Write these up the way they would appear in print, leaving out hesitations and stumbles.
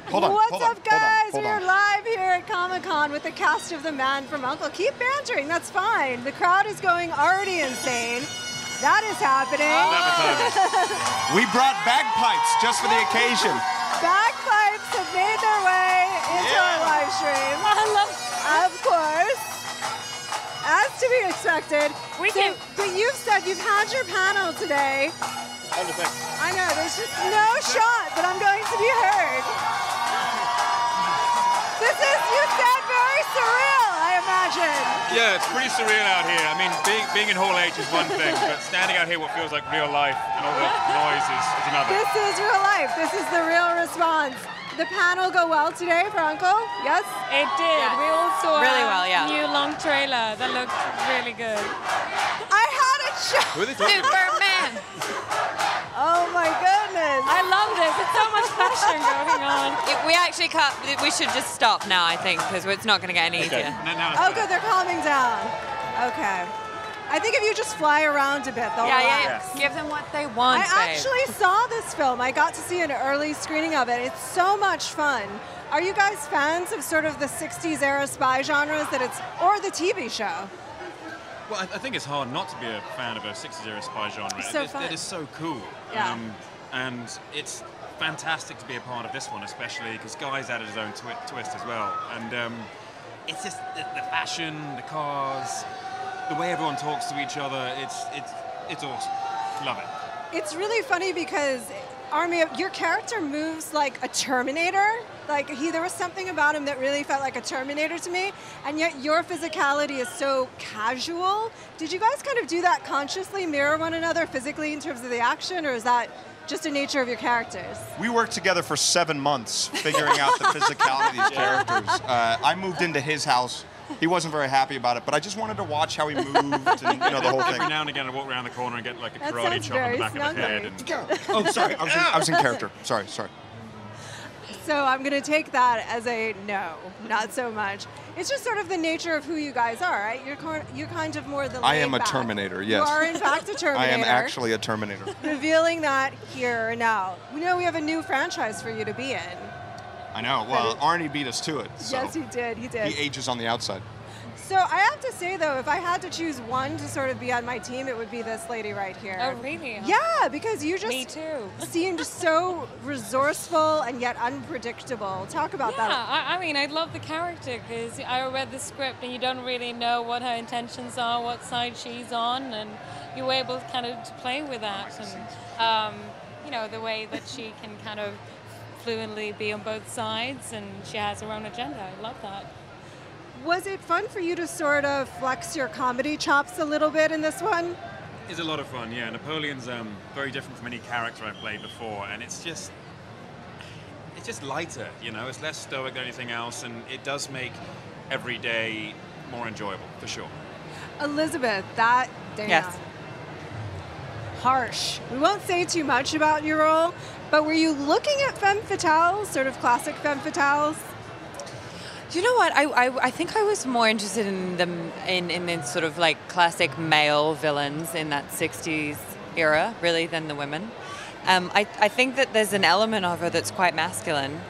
Hold on. What's up, guys? Hold We're on. live here at Comic-Con with the cast of the Man from U.N.C.L.E. Keep bantering, that's fine. The crowd is going already insane. That is happening. We brought bagpipes just for the occasion. Bagpipes have made their way into our live stream. I love. Of course. As to be expected. But you've said you've had your panel today. I know, there's just no shot that I'm going to be heard. This is, you said, very surreal, I imagine. Yeah, it's pretty surreal out here. I mean, being in Hall H is one thing, but standing out here what feels like real life and all the noise is another. This is real life. This is the real response. The panel go well today for U.N.C.L.E., yes? It did. Yeah. We all saw Really well, yeah. new long trailer that looked really good. I had a Who are they talking Superman! Oh my goodness. I love this. It's so much passion going on. We actually can't, we should just stop now, I think, because it's not going to get any easier. Now Oh, good, they're calming down. Okay. I think if you just fly around a bit, they'll relax. Give them what they want, I actually saw this film. I got to see an early screening of it. It's so much fun. Are you guys fans of sort of the 60s era spy genres or the TV show? Well, I think it's hard not to be a fan of a 60s era spy genre. It's so fun. It is so cool. Yeah. And it's fantastic to be a part of this one, especially because Guy's added his own twist as well. And it's just the fashion, the cars, the way everyone talks to each other. It's awesome. Love it. It's really funny because your character moves like a Terminator. Like there was something about him that really felt like a Terminator to me, and yet your physicality is so casual. Did you guys kind of do that consciously, mirror one another physically in terms of the action, or is that just the nature of your characters? We worked together for 7 months figuring out the physicality of these characters. I moved into his house. He wasn't very happy about it, but I just wanted to watch how he moved and the whole thing. Every now and again I walk around the corner and get like a That karate sounds chop on the very back of the head. snuggly. And Oh, sorry. I was in character. Sorry. So I'm going to take that as a no, not so much. It's just sort of the nature of who you guys are, right? You're kind of more the I am a laid-back. Terminator, yes. You are in fact a Terminator. I am actually a Terminator. Revealing that here and now. We know we have a new franchise for you to be in. I know. Well, Arnie beat us to it. So Yes, he did. He did. He ages on the outside. So I have to say, though, if I had to choose one to sort of be on my team, it would be this lady right here. Oh, really? Yeah, because you just Me too. seemed so resourceful and yet unpredictable. Talk about Yeah, that. I mean, I love the character because I read the script and you don't really know what her intentions are, what side she's on, and you were able kind of to play with that. And, you know, the way that she can kind of fluently be on both sides and she has her own agenda. I love that. Was it fun for you to sort of flex your comedy chops a little bit in this one? it's a lot of fun, yeah. Napoleon's very different from any character I've played before, and it's just lighter, you know. It's less stoic than anything else, and it does make every day more enjoyable, for sure. Elizabeth, that damn. Yes. Harsh. We won't say too much about your role, but were you looking at femme fatales, sort of classic femme fatales? Do you know what? I think I was more interested in them in sort of like classic male villains in that 60s era, really, than the women. I think that there's an element of her that's quite masculine.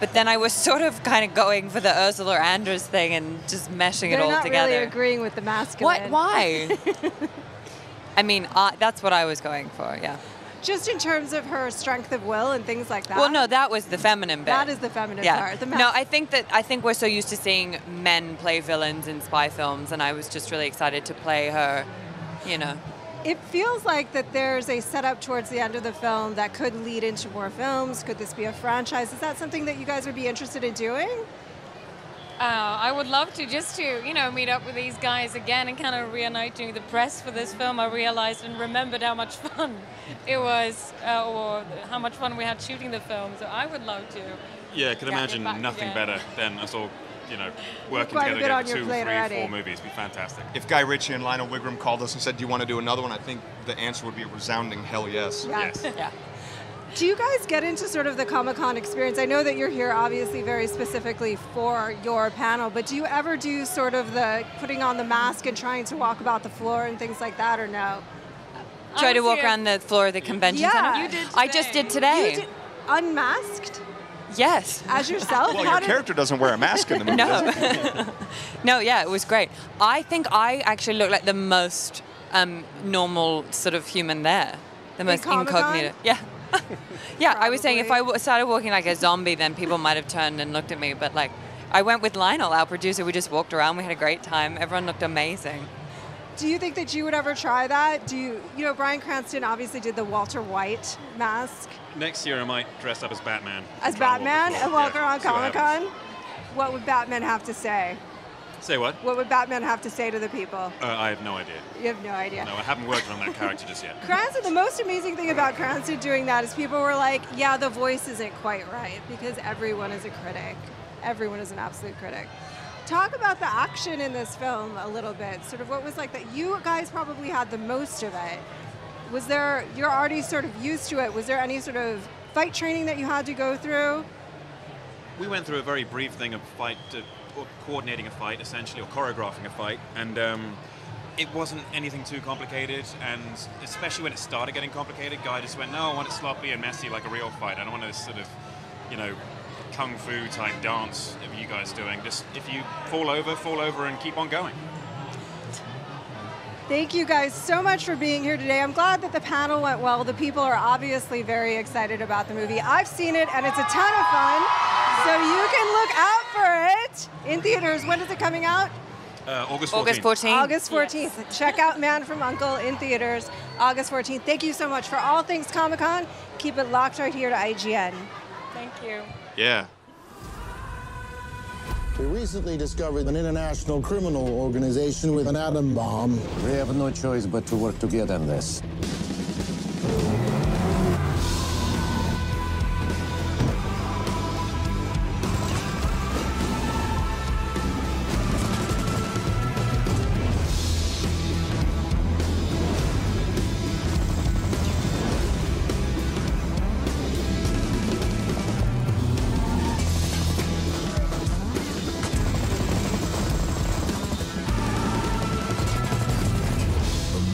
But then I was sort of kind of going for the Ursula Andress thing and just meshing it all together. They're not really agreeing with the masculine. Why? I mean, that's what I was going for, yeah. Just in terms of her strength of will and things like that? Well, no, that was the feminine bit. That is the feminine part. The No, I think we're so used to seeing men play villains in spy films, and I was just really excited to play her, you know. It feels like that there's a setup towards the end of the film that could lead into more films. Could this be a franchise? Is that something that you guys would be interested in doing? I would love to, just to, you know, meet up with these guys again and kind of reuniting the press for this film. I realized and remembered how much fun it was, or how much fun we had shooting the film. So I would love to. Yeah, I could imagine get back nothing again. better than us all, you know, working Quite a together bit on again your for 2, plate 3, already. 4 movies. It'd be fantastic. If Guy Ritchie and Lionel Wigram called us and said, do you want to do another one? I think the answer would be a resounding hell yes. Yes. Yeah. Do you guys get into sort of the Comic-Con experience? I know that you're here obviously very specifically for your panel, but do you ever do sort of the putting on the mask and trying to walk about the floor and things like that, or no? Try to was walk here. around the floor of the convention Yeah. center? You did I just did today. You did unmasked? Yes. As yourself? Well, your character doesn't wear a mask in the movie, does he? No. No, yeah, it was great. I think I actually looked like the most normal sort of human there. The most incognito. Yeah. Yeah, I was saying if I started walking like a zombie, then people might have turned and looked at me. But like, I went with Lionel, our producer. We just walked around. We had a great time. Everyone looked amazing. Do you think that you would ever try that? You know, Bryan Cranston obviously did the Walter White mask. Next year I might dress up as Batman. As Batman and walk around see what Comic-Con? happens. What would Batman have to say? Say what? What would Batman have to say to the people? I have no idea. You have no idea. No, I haven't worked on that character just yet. Cranston, the most amazing thing about Cranston doing that is people were like, yeah, the voice isn't quite right because everyone is a critic. Everyone is an absolute critic. Talk about the action in this film a little bit. Sort of what was like that you guys probably had the most of it. Was there, you're already sort of used to it. Was there any sort of fight training that you had to go through? We went through a very brief thing of coordinating a fight, essentially, or choreographing a fight, and it wasn't anything too complicated, and especially when it started getting complicated, Guy just went, no, I want it sloppy and messy like a real fight. I don't want this sort of, you know, kung fu type dance of you guys doing. Just, if you fall over and keep on going. Thank you guys so much for being here today. I'm glad that the panel went well. The people are obviously very excited about the movie. I've seen it and it's a ton of fun. So you can look out for it in theaters. When is it coming out? August 14th. August 14th. August 14th. Yes. Check out Man From U.N.C.L.E. in theaters, August 14th. Thank you so much for all things Comic-Con. Keep it locked right here to IGN. Thank you. Yeah. We recently discovered an international criminal organization with an atom bomb. We have no choice but to work together on this.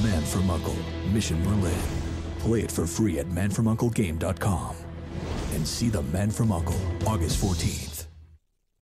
Man From U.N.C.L.E. Mission Berlin. Play it for free at manfromunclegame.com. And see the Man From U.N.C.L.E. August 14th.